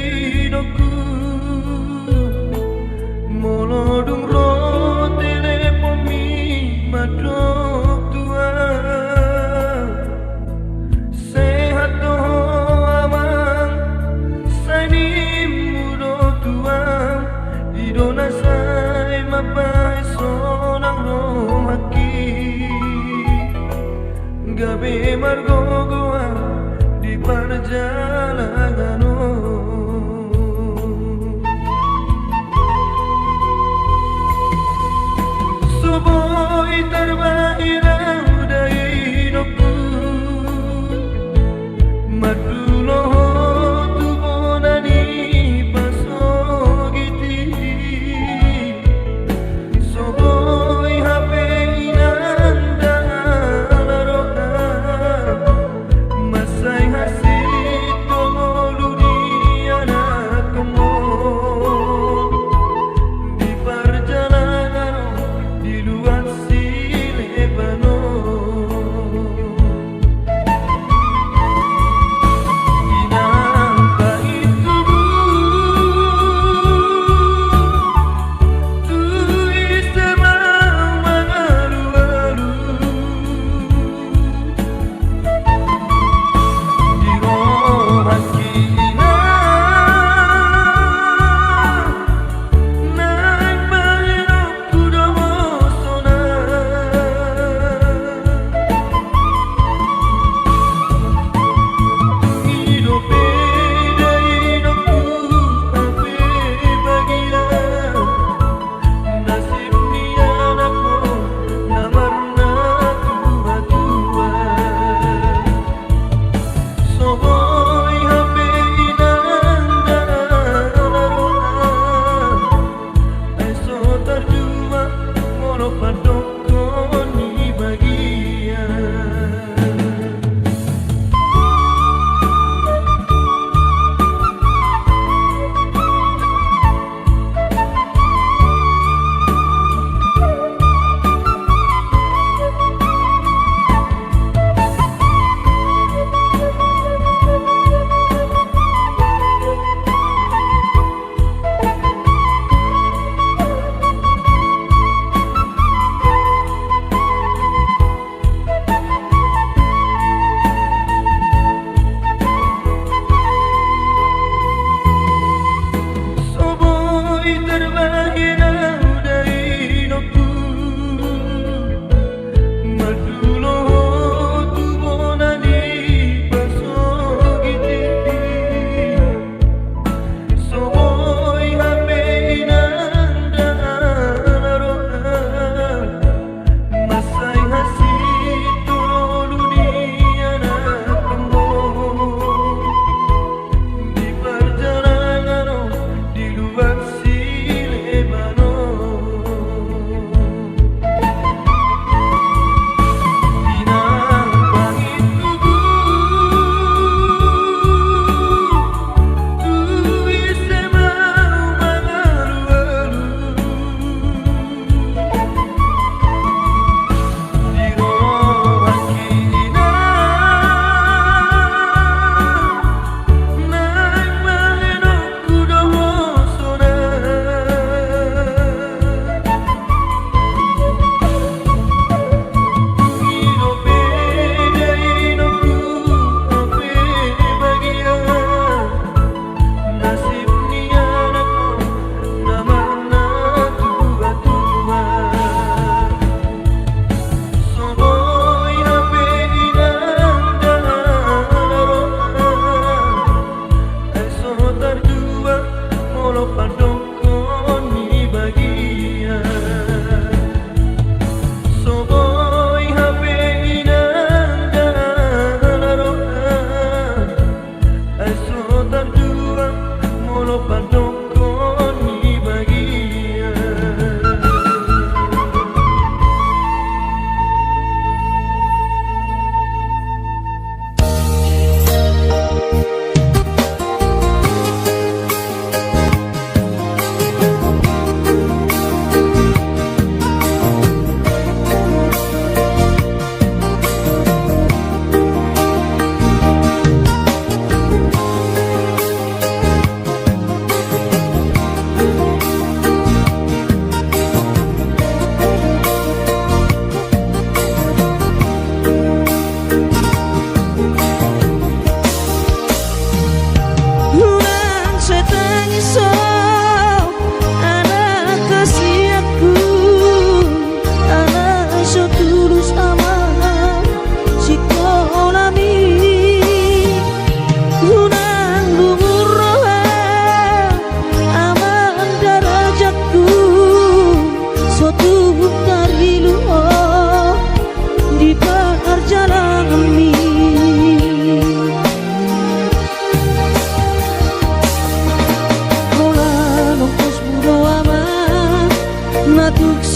hidupku, molodung ro telepon mi madok tua, sehat doh amang sani mudo tua, idona sai mapai sonang ro haki, gabe margo goa di perjalanan. Boy terbaik dari hidupku, madulo tu bonani pasogiti, so boy hape inanda laroha, masai hasit tolu di anak kemon di perjalanan. Di luar si Lebanon, inang pahit tubuh, tu istemang mengalu-alu, di roh hati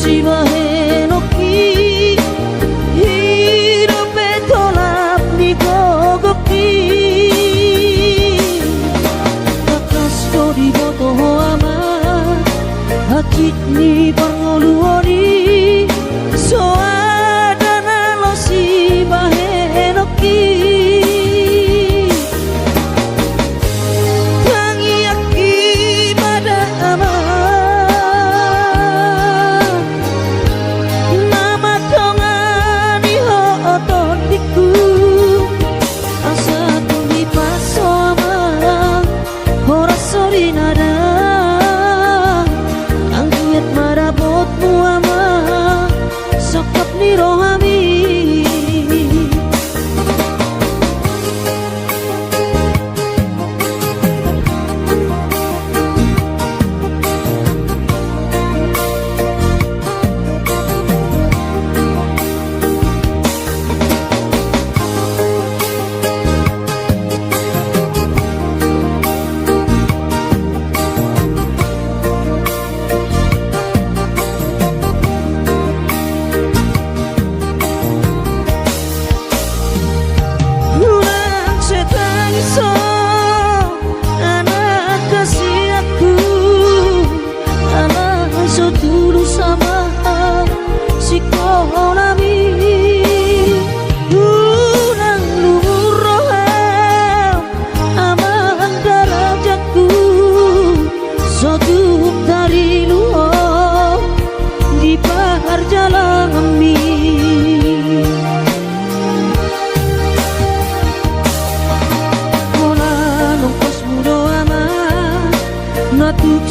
sibahe no ki hidupe tolap ni gogoki kakas ko di boto ama hati ni pangoluoni so adana lo sibahe no ki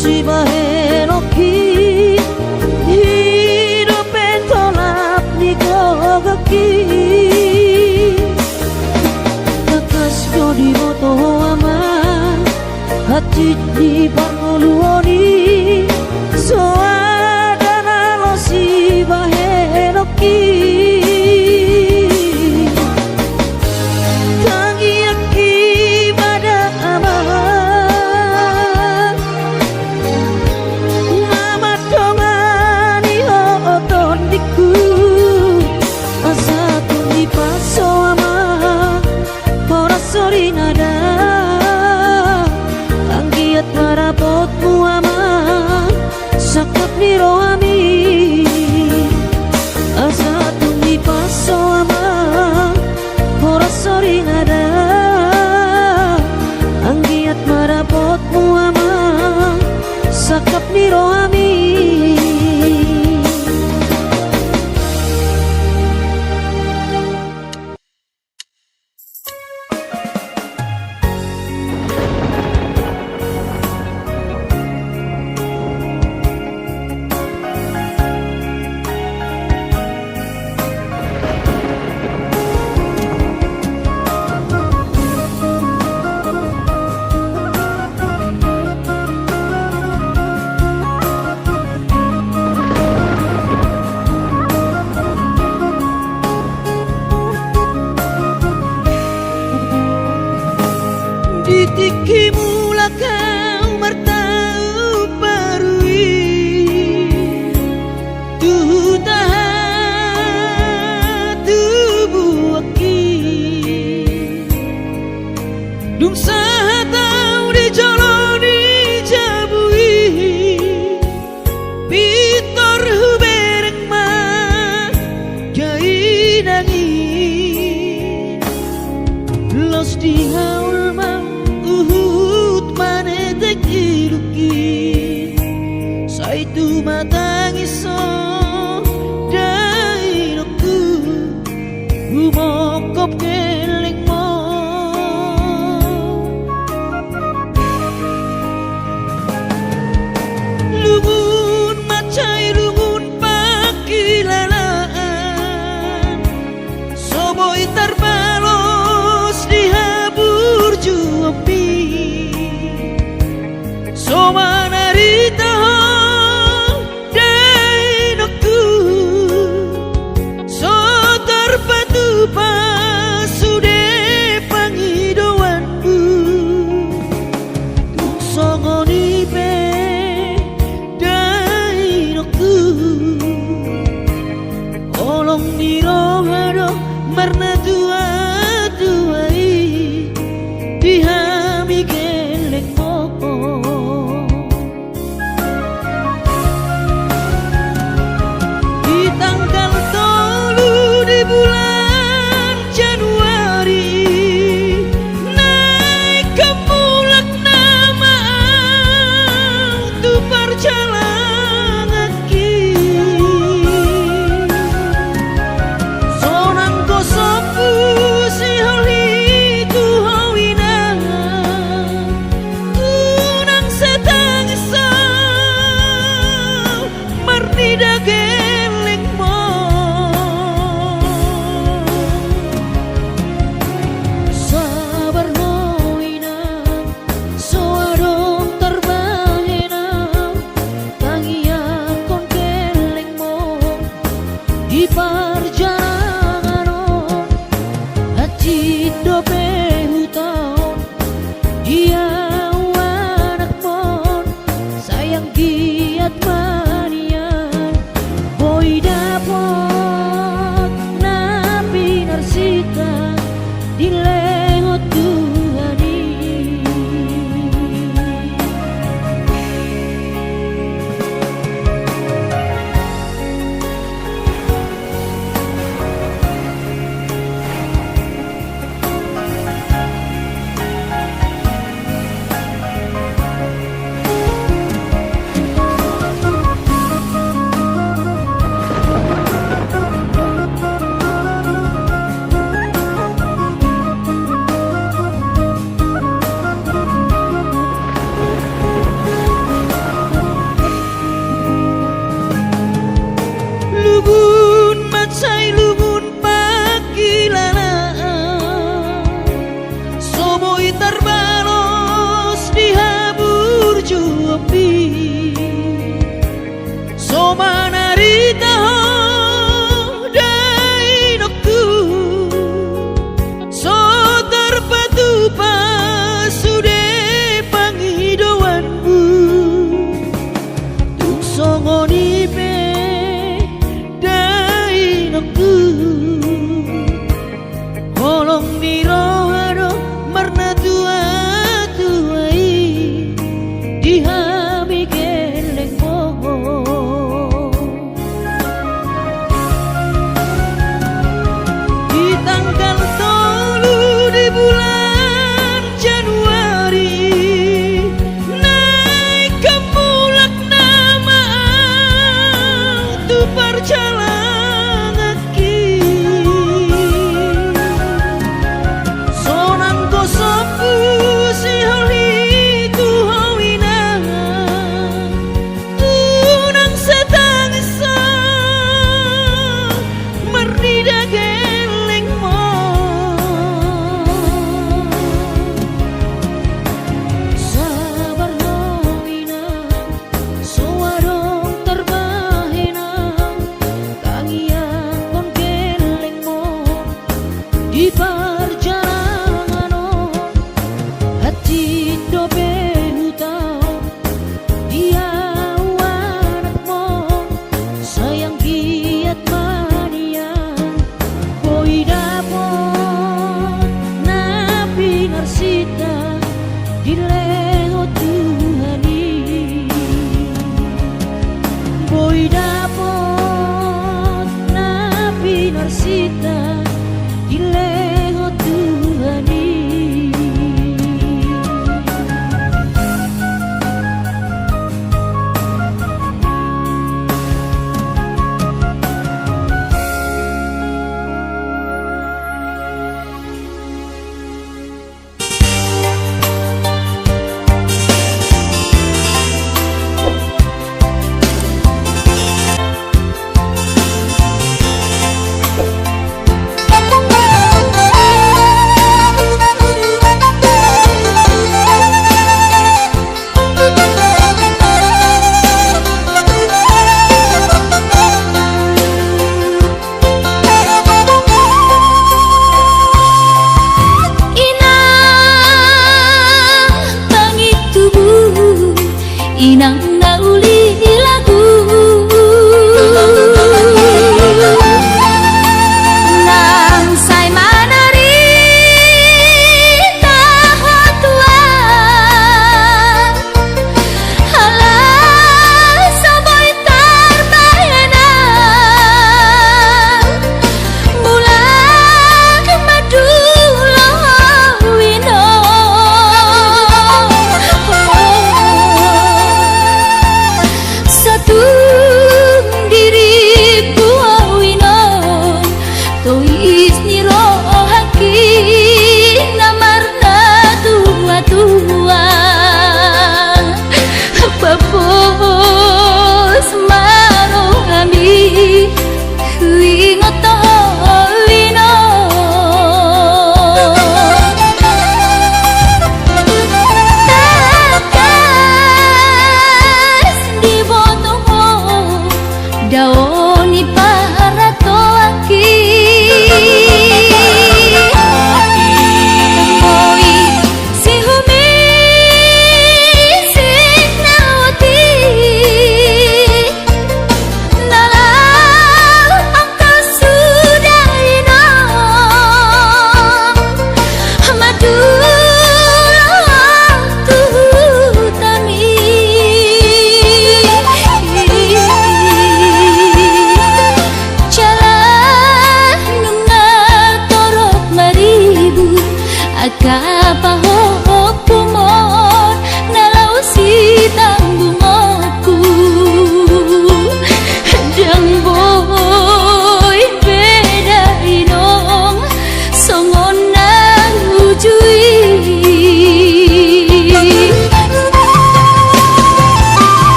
sibahe no ki hidupe tolap ni gogoki kakas ko di boto ama hati di pangoluoni so adana lo sibahe no ki marapotmu ama sakap ni rohami asa tumi paso ama horas sori nada anggiat marapotmu ama sakap ni rohami Tikimu lah kau martau parui tu tahan tubuh aki dung sahatau di jalani jabui pitor hubereng ma jai nangi los di haul ma Saitu matangiso dainoku umokop keling mo lungun macai lungun pakilalaan soboi terbalos di habur juampi soma narita songoni pe dai no ku manarita dai nokku so terpatu pasude panghidowanmu tuk songoni pe dai nokku holong dirohado marna tua tuai dihami geleng moho di tanggal 3 di bulan Januari naik ke mulak nama tu perjalanan sonang kosopu si holi tu hawina tunang setangisa mernida geleng mo sabar hawina suarong terbahena kangian kon geleng mo di perjalanan hati dobe hutau dia anakmu sayang giat manian boy dapon napi ngarsita dileho Tuhani boy dapon napi ngarsita dileho Tuhani. Inang nauli lagu nang say manari tahatuan halah saboy tarbahena bulan maduloh wino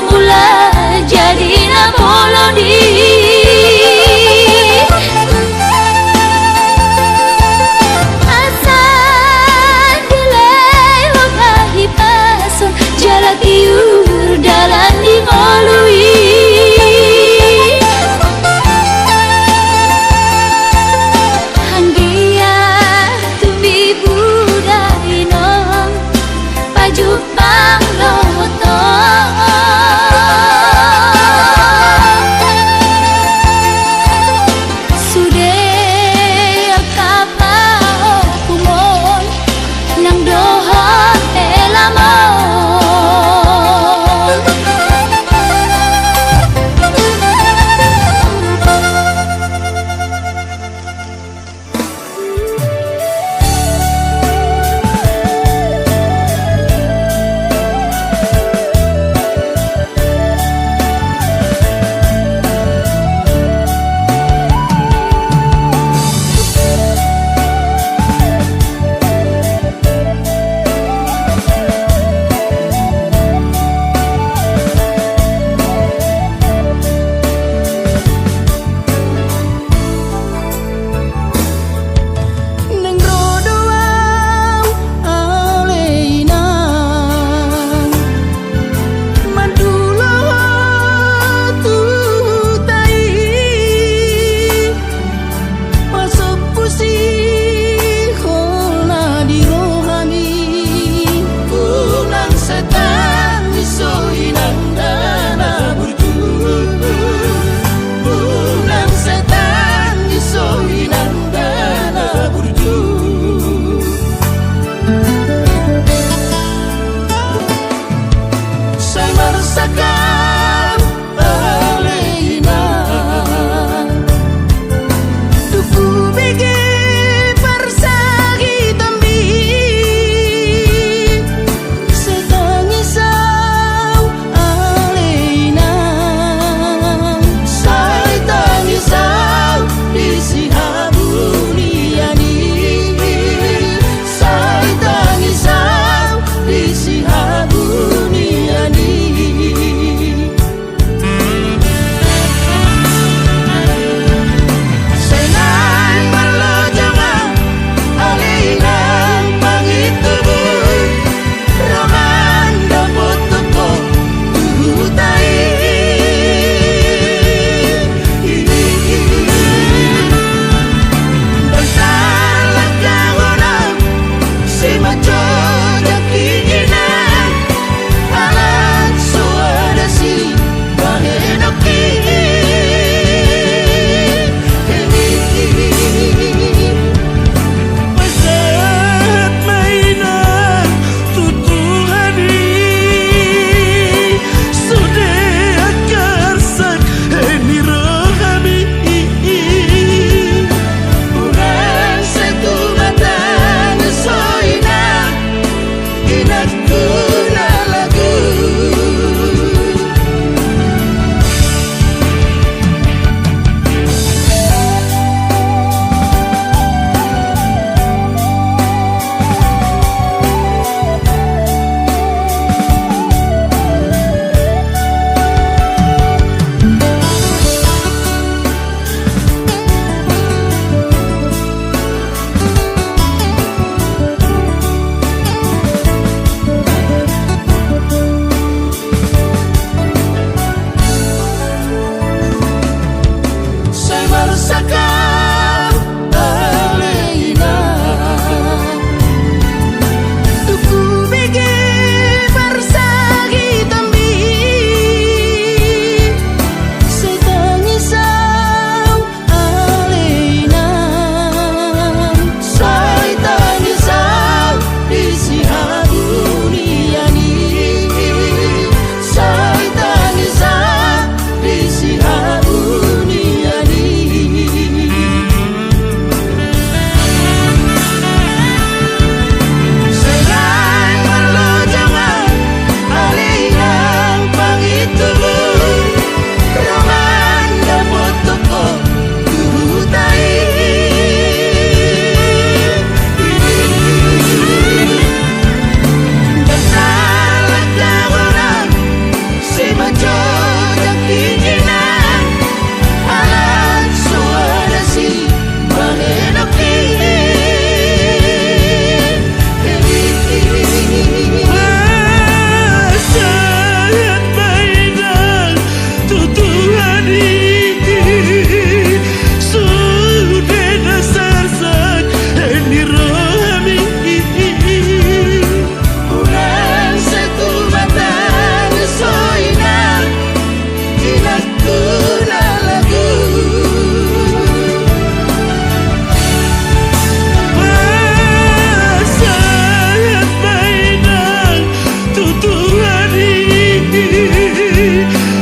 semula jadi Napoloni. Asan dilai wakahi pason jalak iur dalan di ngolui. Hanggia tumbi budainom pajupang lotong.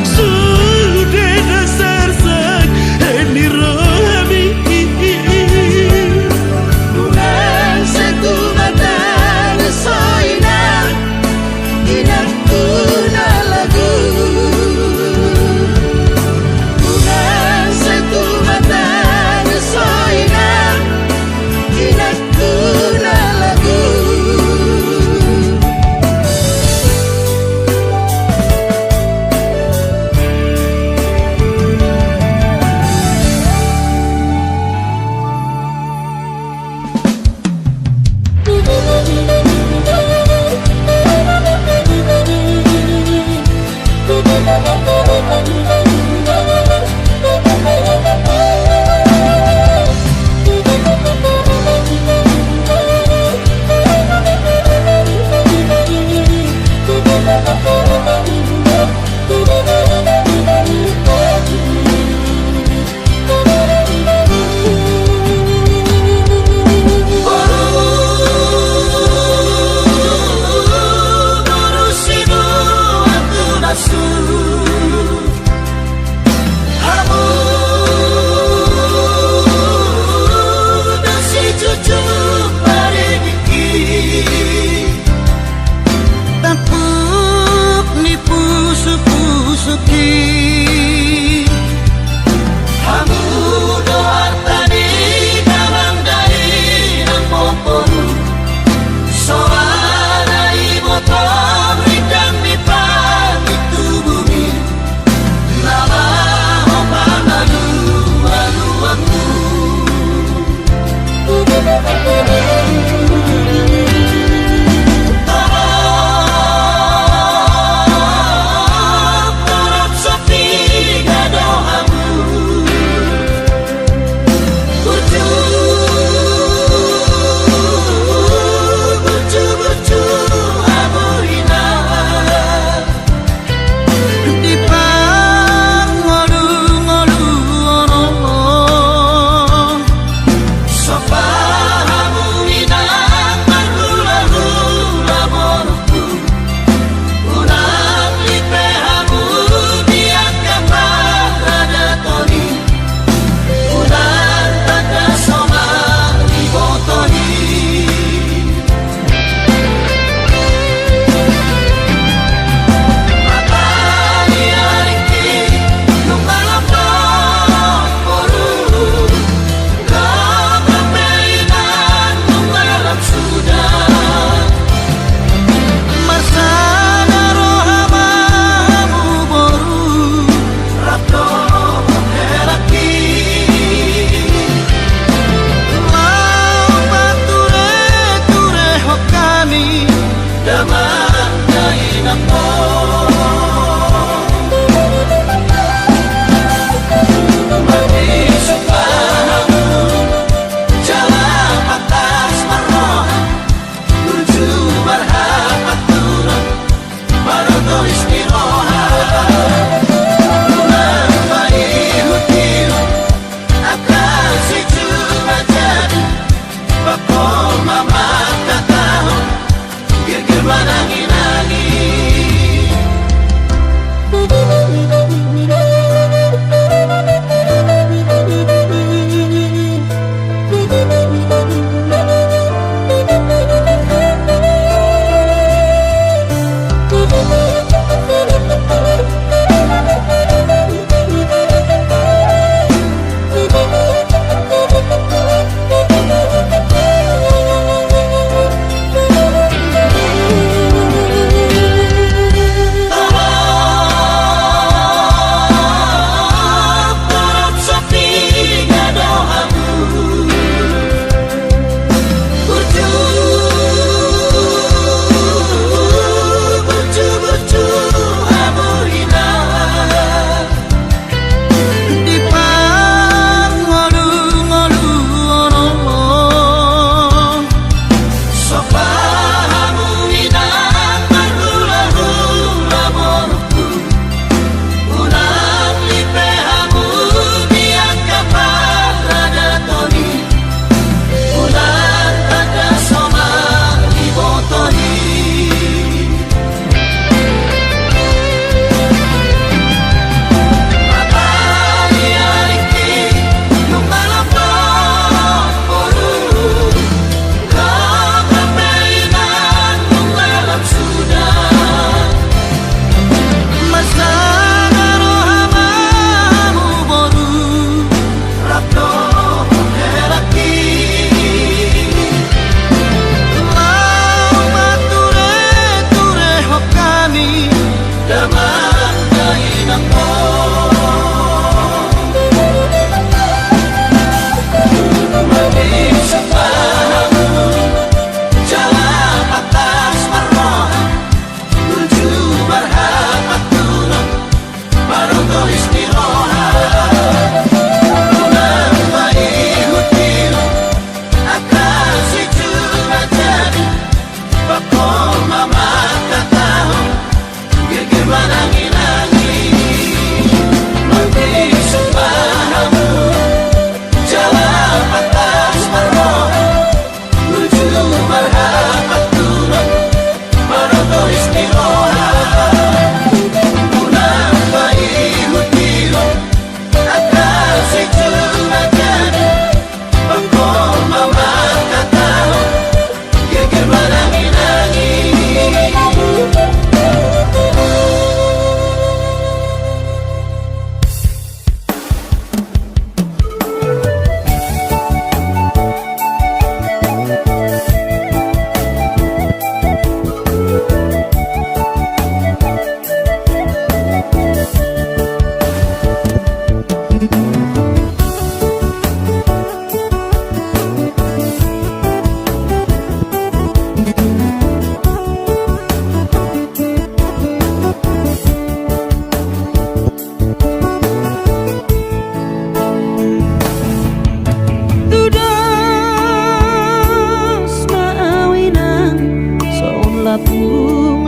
sudah dasar sak ini rohami Bukan satu mata soina tidak guna lagu Bukan satu mata soina tidak guna lagu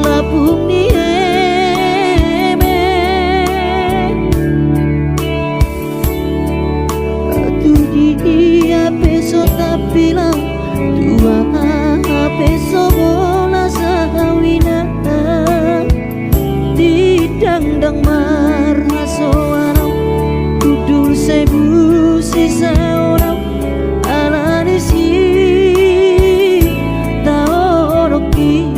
Labung ni eme tu dia peso tapilang tua peso bola sawina didang-dang marhaso arau kudur sebu sisa orang alani si taoroki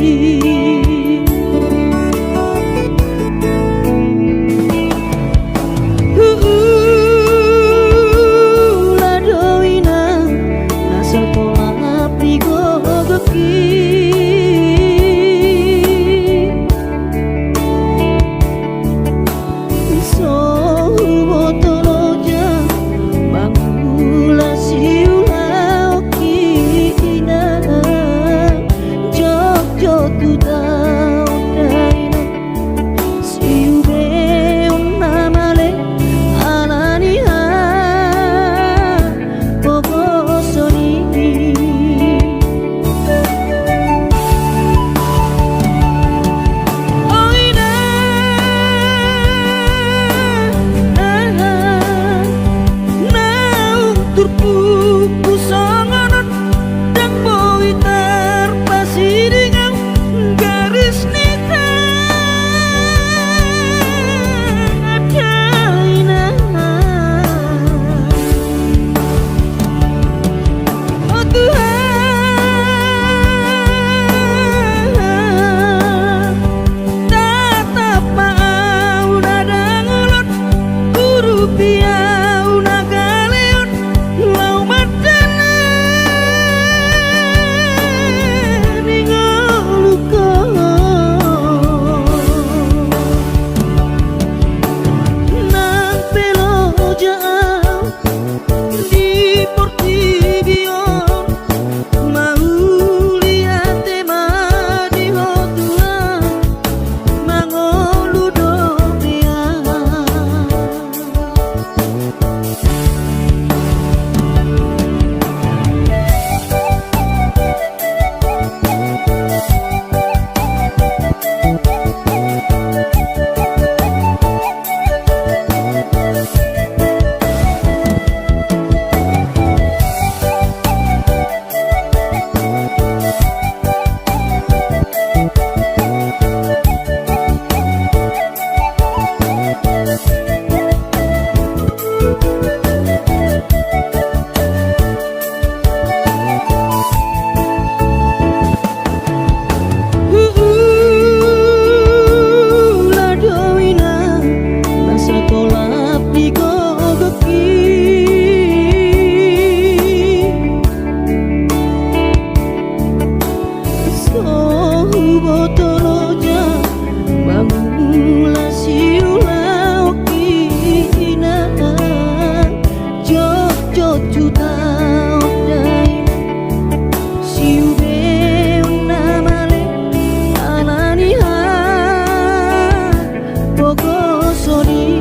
soni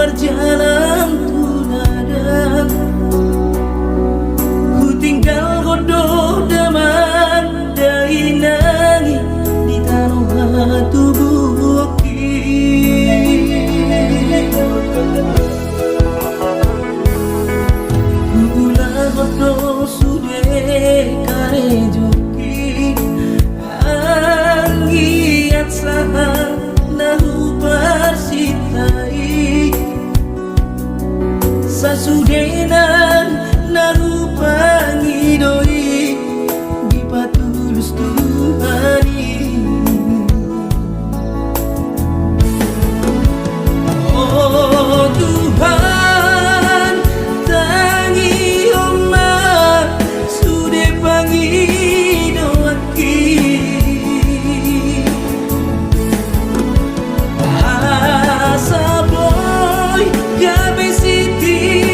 berjalan tunadang ku tinggal godoh daman dari nangi di tanah tubuh gula godoh sudah kare joki anggiat sahang nahu persitai sasudenan narupangi doi di patulus Tuhani oh Tuhan tangi omah sude pangi doaki asa boy gabe siti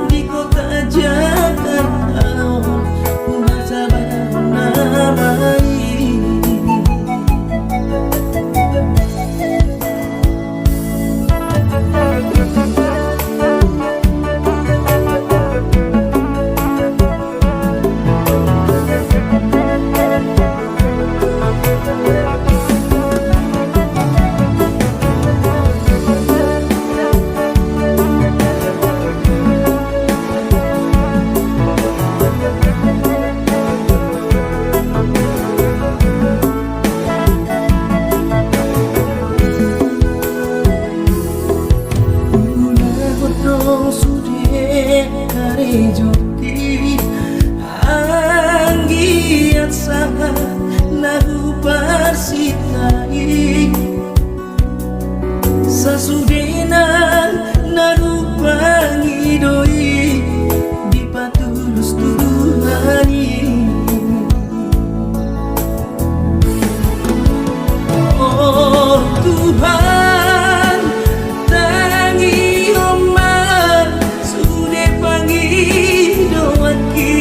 di kota Jakarta bahasa namai joki anggiat sangat nahu persitai sasudenan nahu pangi doi di patulus Tuhani oh Tuhan tangi omah sude pangi doaki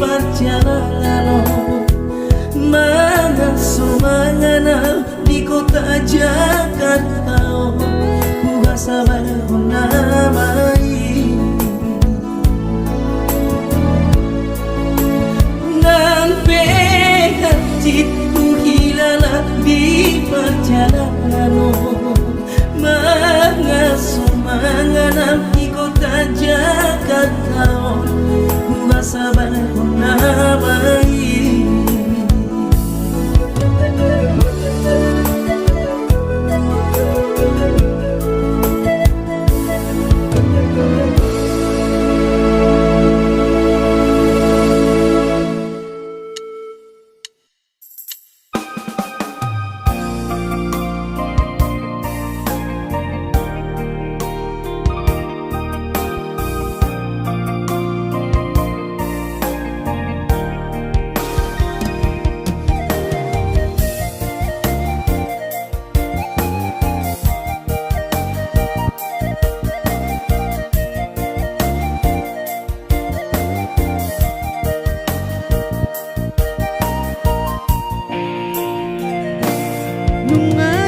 perjalanan mengasuh mengenal di kota Jakarta. Kuasa namai nampe hatiku hilang di perjalanan mengasuh mengenal di kota Jakarta. Kuasa namai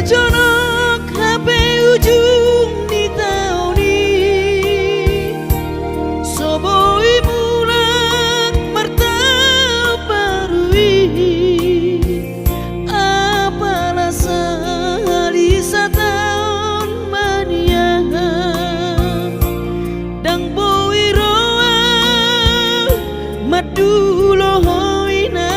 Jonok HP ujung di tauni Soboi mulak martabarui Apalah sehari setahun mania Dang boi roa madulo hoina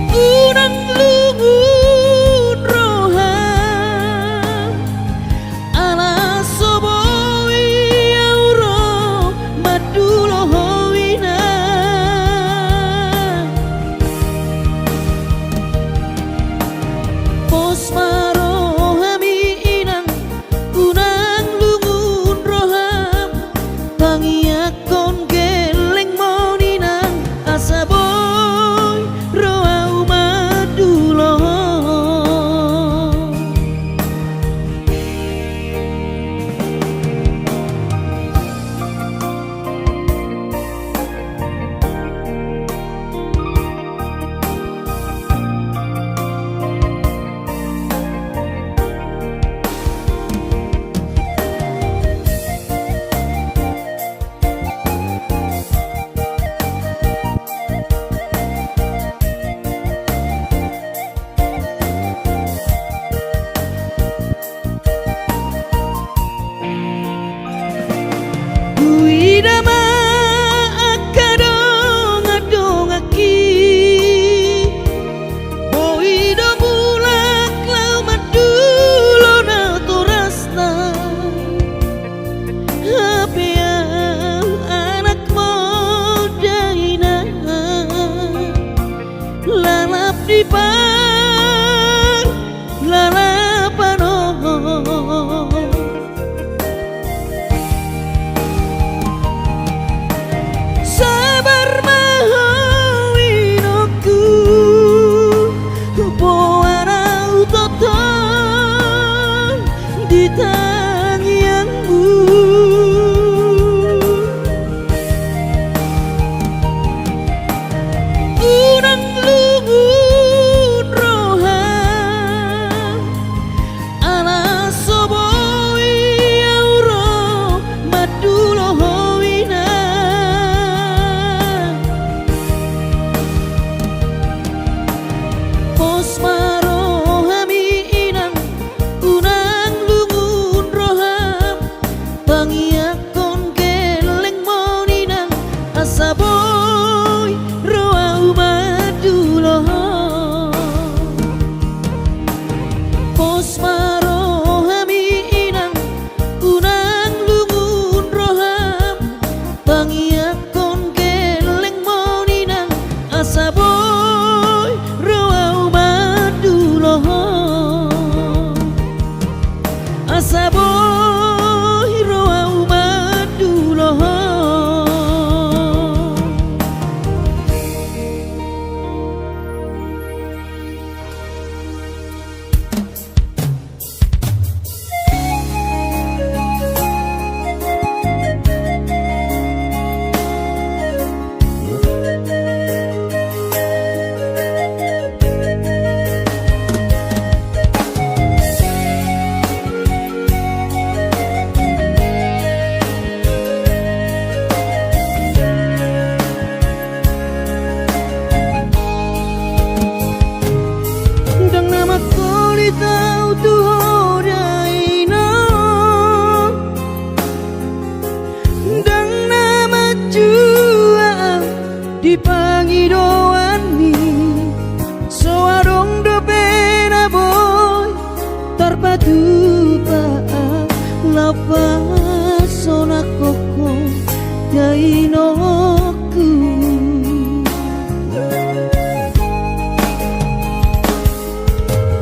Unang lungu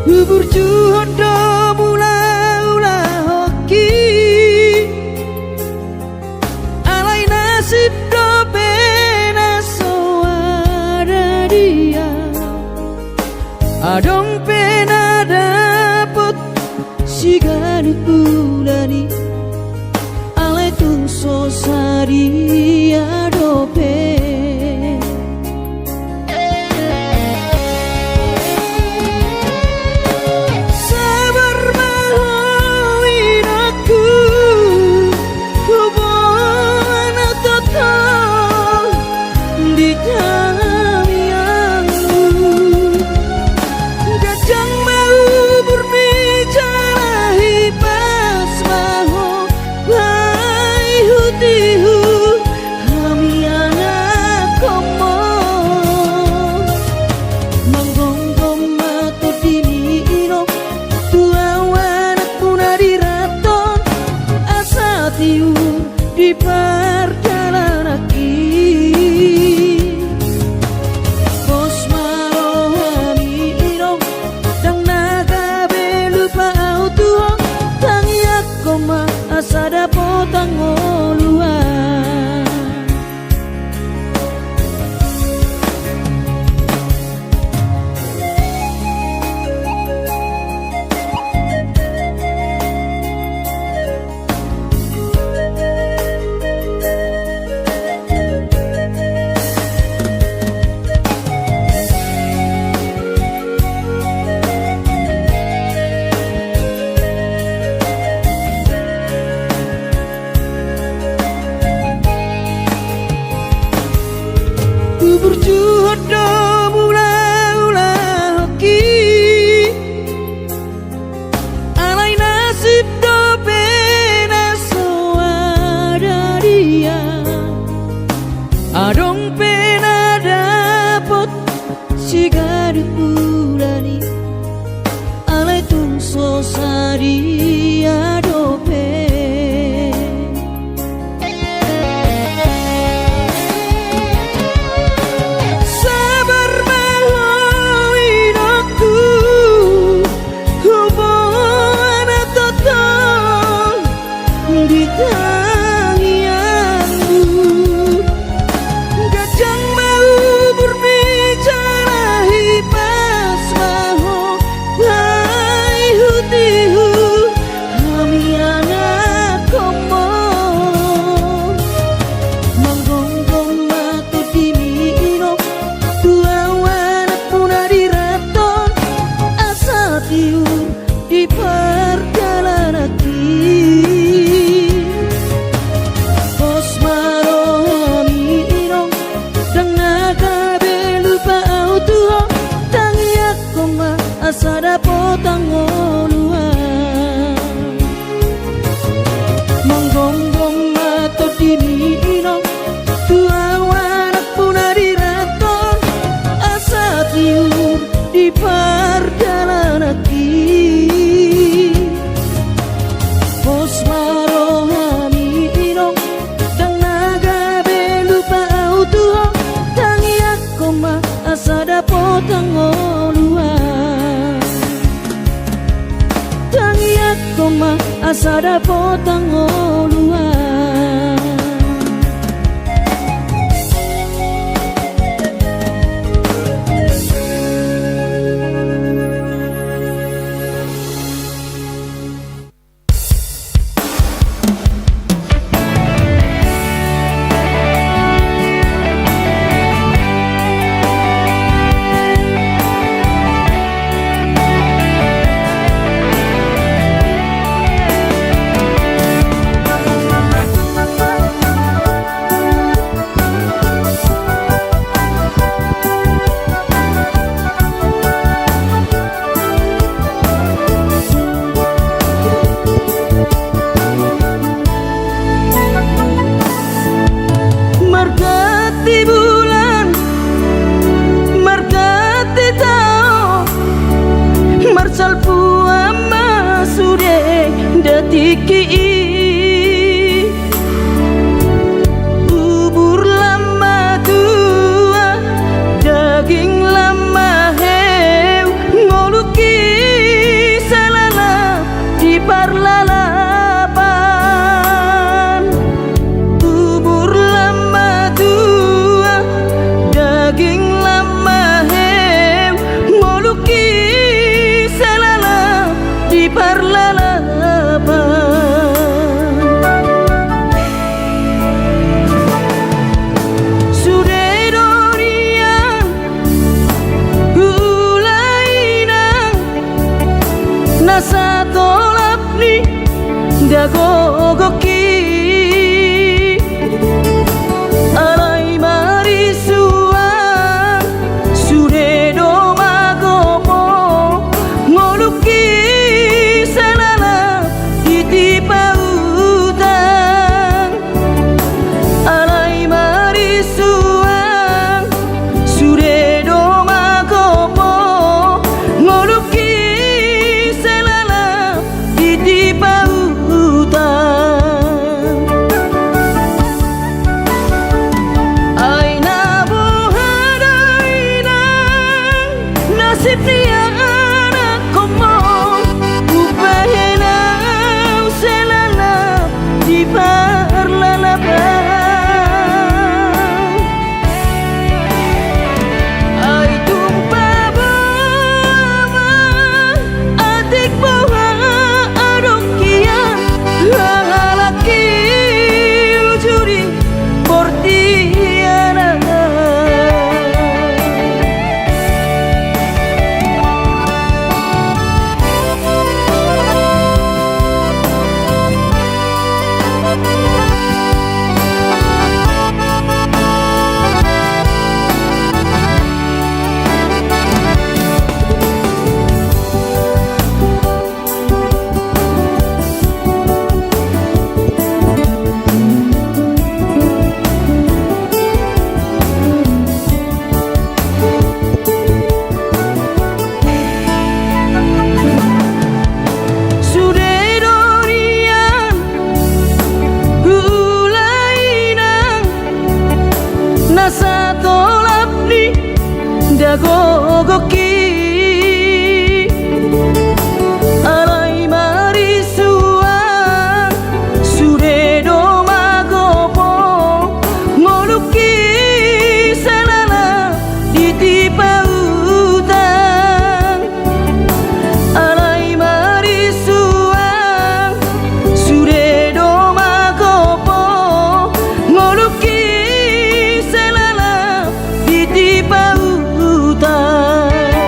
Bubur juhodo mula-ula hoki alai nasib do pena so ada dia adong pena dapet si gani pulani alai tun so sari adope di perjalanan Bos marohami irong dang naga belupa autuo tangi akoma asada potang oluan bubur juhodo mula-ula hoki alai nasib do pena so ada dia adong pena dapet si gadi pulani alai tun so sari adope di perjalanan Bos marohami irong dang naga belupa autuo tangi akoma asada potang oluan manggonggong mato dini irong tua wanak punari raton asa tiur di perjalanan Bos marohami irong dang naga belupa autuo tangi akoma asada potang oluan tangi akoma asada potang oluan tiki bubur lama tua daging lama heu ngoluki nasa tolap ni dagogoki alai marisuang suredo magopo ngoluki salala titipa utang alai marisuang suredo magopo ngoluki salala titipa utang ay nabuhadainan nasib niya anak ko mo upahinang salala di parlalabang ay tumpabama adik buha adokian lalaki ujuri portiana sudedorian hulainang nasa tolap ni dagogoki alai marisuang suredo magopo ngoluki salala titipa utang alai marisuang suredo magopo ngoluki salala titipa utang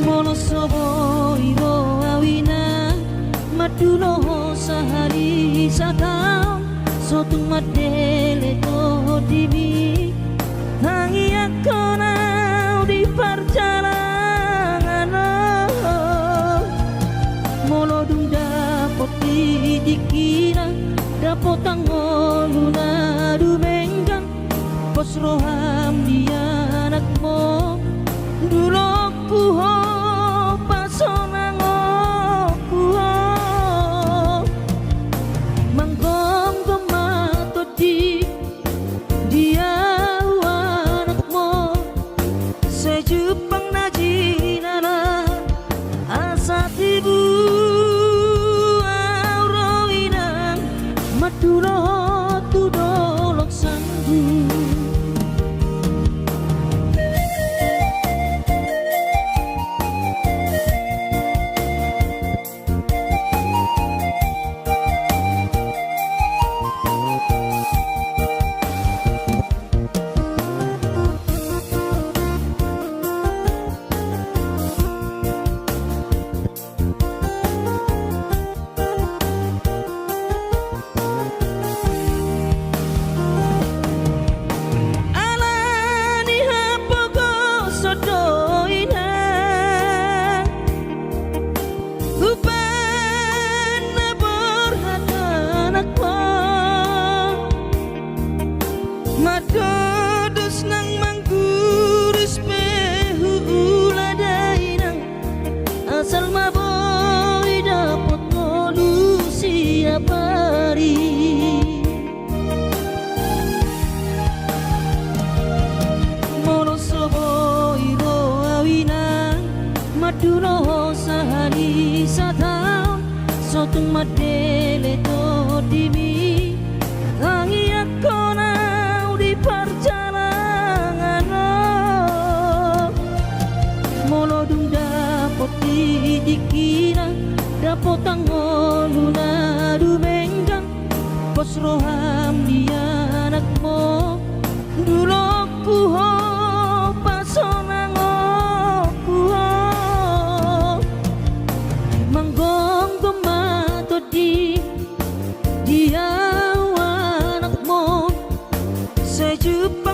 Mono sobo iro awina madulo sahari satau sotung madele to dimi tangi aku nau di perjalanan Mono dung dapot dikira dapot tangoluna dumenggang pos roham dia anakmu dulu kuho pasonang kuho manggong gemato di dia anakmu sejupang najinana asa tibu aurawinang madulo tudolok sanggu Madodus nang mangguris pehu uladainang asal maboy dapot ngolu siap hari Mono sobo iro awinang madulo sahani satau sotung madele to dimi tangi aku di perjalanan Mono dung dapot dikira dapot tangoluna dumenggang pos roham dia anakmu dulu kuho pasonang kuho manggong gemato di dia anakmu sejupa